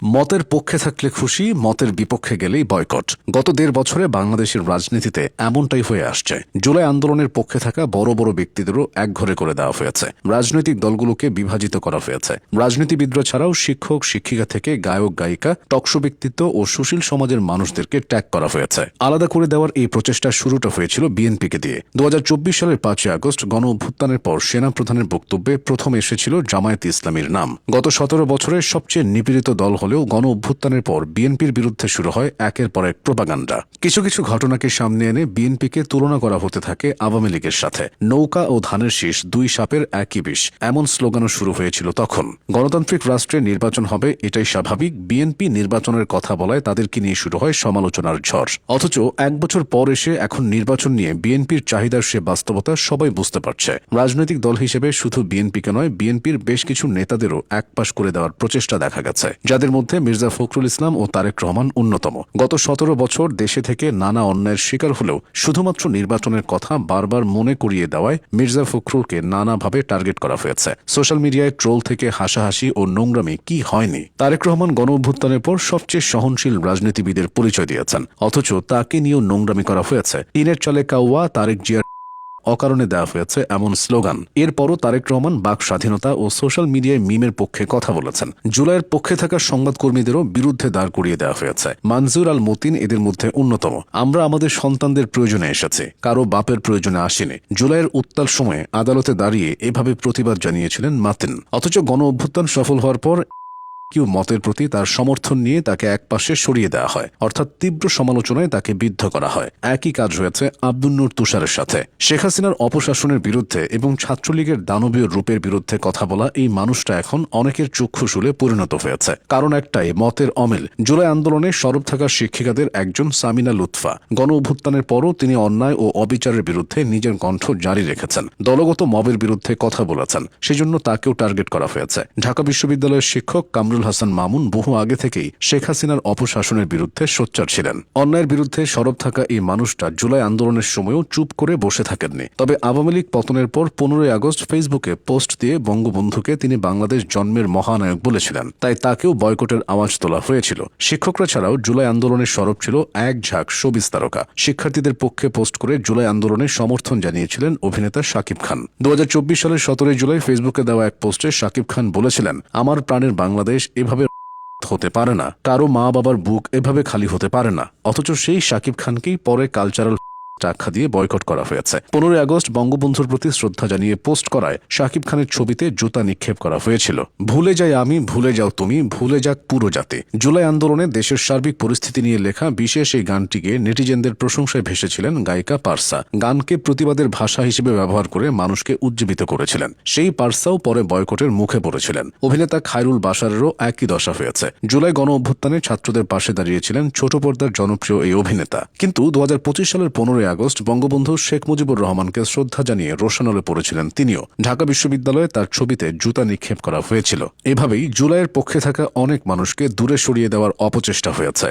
মতের পক্ষে থাকলে খুশি, মতের বিপক্ষে গেলেই বয়কট। গত ১.৫ বছরে বাংলাদেশের রাজনীতিতে এমনটাই হয়ে আসছে। জুলাই আন্দোলনের পক্ষে থাকা বড় বড় ব্যক্তিদেরও একঘরে করে দেওয়া হয়েছে। রাজনৈতিক দলগুলোকে বিভাজিত করা হয়েছে। রাজনীতিবিদরা ছাড়াও শিক্ষক শিক্ষিকা থেকে গায়ক গায়িকা, টকশো ব্যক্তিত্ব ও সুশীল সমাজের মানুষদেরকে ট্যাগ করা হয়েছে। আলাদা করে দেওয়ার এই প্রচেষ্টার শুরুটা হয়েছিল বিএনপিকে দিয়ে। ২০২৪ সালের ৫ই আগস্ট গণ অভ্যুত্থানের পর সেনাপ্রধানের বক্তব্যে প্রথম এসেছিল জামায়াতে ইসলামীর নাম। গত ১৭ বছরের সবচেয়ে নিপীড়িত দল হলেও গণ অভ্যুত্থানের পর বিএনপির বিরুদ্ধে শুরু হয় একের পর এক প্রোপাগান্ডা। কিছু কিছু ঘটনাকে সামনে এনে বিএনপিকে তুলনা করা হতে থাকে আওয়ামী লীগের সাথে। নৌকা ও ধানের শীষ, দুই সাপের একই বিষ, এমন স্লোগানও শুরু হয়েছিল তখন। গণতান্ত্রিক রাষ্ট্রে নির্বাচন হবে, এটাই স্বাভাবিক। বিএনপি নির্বাচনের কথা বলায় তাদেরকে নিয়ে শুরু হয় সমালোচনার ঝড়। অথচ ১ বছর পর এসে এখন নির্বাচন নিয়ে বিএনপির চাহিদার সে বাস্তবতা সবাই বুঝতে পারছে। রাজনৈতিক দল হিসেবে শুধু বিএনপিকে নয়, বিএনপির বেশ কিছু নেতাদেরও একপাশ করে দেওয়ার প্রচেষ্টা দেখা গেছে, যাদের মধ্যে মির্জা ফখরুল ইসলাম ও তারেক রহমান অন্যতম। গত ১৭ বছর দেশে থেকে নানা অন্যায়ের শিকার হলেও শুধুমাত্র নির্বাচনের কথা বারবার মনে করিয়ে দেওয়ায় মির্জা ফখরুলকে নানাভাবে টার্গেট করা হয়েছে। সোশ্যাল মিডিয়ায় ট্রোল থেকে হাসাহাসি ও নোংরামি কি হয়নি। তারেক রহমান গণ অভ্যুত্থানের পর সবচেয়ে সহনশীল রাজনীতিবিদের পরিচয় দিয়েছেন, অথচ তাকে নিয়েও নোংরামি করা হয়েছে। টিনের চালে কাউয়া, তারেক জিয়ার অকারণে দেওয়া হয়েছে এমন স্লোগান। এরপরও তারেক রহমান বাক স্বাধীনতা ও সোশ্যাল মিডিয়ায় মিমের পক্ষে কথা বলেছেন। জুলাইয়ের পক্ষে থাকা সংবাদকর্মীদেরও বিরুদ্ধে দাঁড় করিয়ে দেওয়া হয়েছে। মানজুর আল মতিন এদের মধ্যে অন্যতম। আমরা আমাদের সন্তানদের প্রয়োজনে এসেছি, কারো বাপের প্রয়োজনে আসেনি। জুলাইয়ের উত্তাল সময়ে আদালতে দাঁড়িয়ে এভাবে প্রতিবাদ জানিয়েছিলেন মাতিন। অথচ গণ অভ্যুত্থান সফল হওয়ার পর কেউ মতের প্রতি তার সমর্থন নিয়ে তাকে একপাশে সরিয়ে দেওয়া হয়, অর্থাৎ তীব্র সমালোচনায় তাকে বিদ্ধ করা হয়। একই কাজ হয়েছে আব্দুল নূর তুষারের সাথে। শেখ হাসিনার অপশাসনের বিরুদ্ধে এবং ছাত্রলীগের দানবীয় রূপের বিরুদ্ধে কথা বলা এই মানুষটা এখন অনেকের চক্ষুশূলে পরিণত হয়েছে। কারণ একটাই, মতের অমিল। জুলাই আন্দোলনে সরব থাকা শিক্ষিকাদের একজন সামিনা লুৎফা। গণ অভ্যুত্থানের পরও তিনি অন্যায় ও অবিচারের বিরুদ্ধে নিজের কণ্ঠ জারি রেখেছেন, দলগত মবের বিরুদ্ধে কথা বলেছেন, সেজন্য তাকেও টার্গেট করা হয়েছে। ঢাকা বিশ্ববিদ্যালয়ের শিক্ষক কামরুল হাসান মামুন বহু আগে থেকেই শেখ হাসিনার অপশাসনের বিরুদ্ধে সোচ্চার ছিলেন। অন্যায়ের বিরুদ্ধে সরব থাকা এই মানুষটা জুলাই আন্দোলনের সময়ও চুপ করে বসে থাকেননি। তবে আওয়ামী লীগ পতনের পর ১৫ই আগস্ট ফেসবুকে পোস্ট দিয়ে বঙ্গবন্ধুকে তিনি বাংলাদেশ জন্মের মহানায়ক বলেছিলেন, তাই তাকেও বয়কটের আওয়াজ তোলা হয়েছিল। শিক্ষকরা ছাড়াও জুলাই আন্দোলনের সরব ছিল এক ঝাঁক শোবিজ তারকা। শিক্ষার্থীদের পক্ষে পোস্ট করে জুলাই আন্দোলনের সমর্থন জানিয়েছিলেন অভিনেতা শাকিব খান। ২০২৪ সালের ১৭ জুলাই ফেসবুকে দেওয়া এক পোস্টে শাকিব খান বলেছিলেন, আমার প্রাণের বাংলাদেশ এভাবে হতে পারে না, কারো মা বাবার বুক এভাবে খালি হতে পারে না। অথচ সেই শাকিব খানকেই পরে কালচারাল আখ্যা দিয়ে বয়কট করা হয়েছে। ১৫ই আগস্ট বঙ্গবন্ধুর প্রতি শ্রদ্ধা জানিয়ে পোস্ট করায় শাকিব খানের ছবিতে জুতা নিক্ষেপ করা হয়েছিল। ভুলে যাই আমি, ভুলে যাও তুমি, ভুলে যাক পুরো জাতি। জুলাই আন্দোলনে দেশের সার্বিক পরিস্থিতি নিয়ে লেখা বিশেষ এই গানটিকে নেটিজেনদের প্রশংসায় ভেসেছিলেন গায়িকা পারসা। গানকে প্রতিবাদের ভাষা হিসেবে ব্যবহার করে মানুষকে উজ্জীবিত করেছিলেন। সেই পারসাও পরে বয়কটের মুখে পড়েছিলেন। অভিনেতা খায়রুল বাশারেরও একই দশা হয়েছে। জুলাই গণ অভ্যুত্থানে ছাত্রদের পাশে দাঁড়িয়েছিলেন ছোট পর্দার জনপ্রিয় এই অভিনেতা। কিন্তু ২০২৫ সালের ১৫ই আগস্ট বঙ্গবন্ধু শেখ মুজিবুর রহমানকে শ্রদ্ধা জানিয়ে রোশানলে পড়েছিলেন তিনিও। ঢাকা বিশ্ববিদ্যালয়ে তার ছবিতে জুতা নিক্ষেপ করা হয়েছিল। এভাবেই জুলাইয়ের পক্ষে থাকা অনেক মানুষকে দূরে সরিয়ে দেওয়ার অপচেষ্টা হয়েছে।